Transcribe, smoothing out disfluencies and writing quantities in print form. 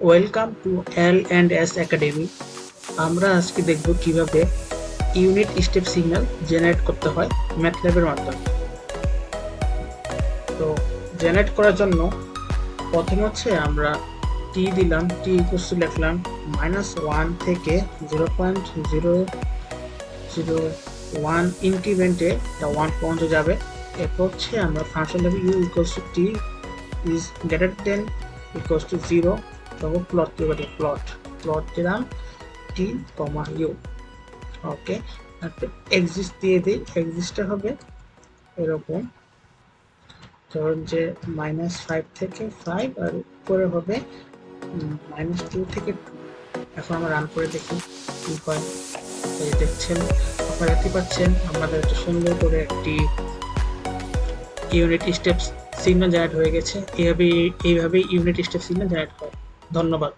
Welcome to L&S academy. আমরা আজকে দেখব কিভাবে ইউনিট স্টেপ সিগন্যাল জেনারেট করতে হয় ম্যাথল্যাবের মাধ্যমে। তো জেনারেট করার জন্য প্রথমে হচ্ছে আমরা টি দিলাম, টি ইকুয়ালস টু লিখলাম -1 থেকে 0.001 ইনক্রিমেন্টে 1 পর্যন্ত যাবে। এরপর হচ্ছে আমরা ফাংশন দেব u equals to t is greater than equals to 0, তখন প্লট দিলাম টি কমা ইউ। ওকে, এক্সিস্ট দিয়ে দিই। এক্সিস্টটা হবে এরকম, ধরুন যে -5 থেকে 5 আর উপরে হবে -2 থেকে 2। এখন আমরা রান করে দেখি কি হয়। এই দেখছেন, আপনারা দেখতে পাচ্ছেন আমাদের একটা সুন্দর করে একটি ইউনিট স্টেপ সিগন্যাল জেনারেট হয়ে গেছে। এইভাবে ইউনিট স্টেপ সিগন্যাল জেনারেট হয়। ধন্যবাদ।